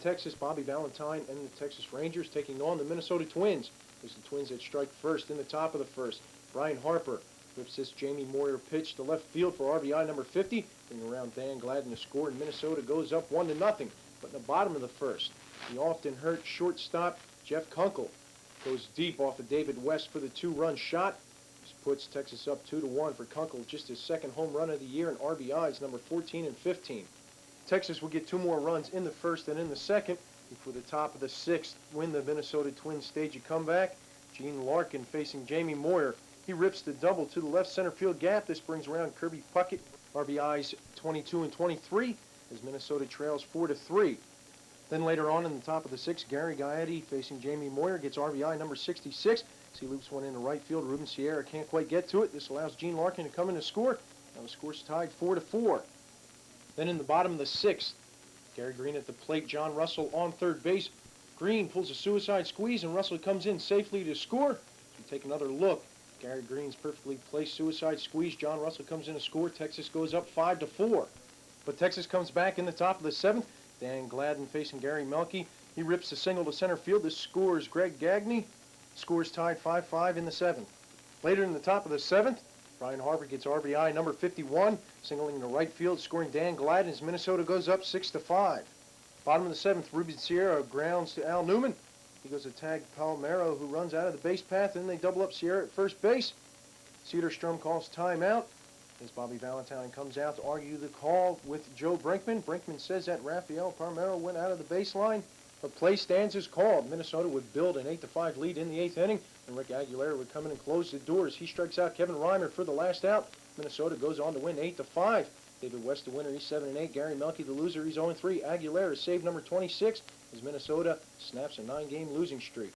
Texas, Bobby Valentine and the Texas Rangers taking on the Minnesota Twins. It's the Twins that strike first in the top of the first. Brian Harper whips this Jamie Moyer pitch to left field for RBI number 50, bringing around Dan Gladden to score, and Minnesota goes up 1-0. But in the bottom of the first, the often hurt shortstop Jeff Kunkel goes deep off of David West for the two-run shot. This puts Texas up 2-1 for Kunkel, just his second home run of the year, and RBIs number 14 and 15. Texas will get two more runs in the first and in the second before the top of the sixth, when the Minnesota Twins stage a comeback. Gene Larkin facing Jamie Moyer. He rips the double to the left center field gap. This brings around Kirby Puckett, RBIs 22 and 23, as Minnesota trails 4-3. Then later on in the top of the sixth, Gary Gaetti facing Jamie Moyer gets RBI number 66. As he loops one into right field, Ruben Sierra can't quite get to it. This allows Gene Larkin to come in to score. Now the score's tied 4-4. Then in the bottom of the sixth, Gary Green at the plate, John Russell on third base. Green pulls a suicide squeeze, and Russell comes in safely to score. As we take another look, Gary Green's perfectly placed suicide squeeze. John Russell comes in to score. Texas goes up 5-4. But Texas comes back in the top of the seventh. Dan Gladden facing Gary Melke. He rips the single to center field. This scores Greg Gagne. Scores tied 5-5 in the seventh. Later in the top of the seventh, Brian Harper gets RBI number 51, singling to right field, scoring Dan Gladden as Minnesota goes up 6-5. Bottom of the seventh, Ruben Sierra grounds to Al Newman. He goes to tag Palmero, who runs out of the base path, and they double up Sierra at first base. Cedarstrom calls timeout as Bobby Valentine comes out to argue the call with Joe Brinkman. Brinkman says that Rafael Palmero went out of the baseline, but play stands as called. Minnesota would build an 8-5 lead in the eighth inning, and Rick Aguilera would come in and close the doors. He strikes out Kevin Reimer for the last out. Minnesota goes on to win 8-5. David West the winner, he's 7-8. Gary Melke the loser, he's 0-3. Aguilera save number 26 as Minnesota snaps a 9-game losing streak.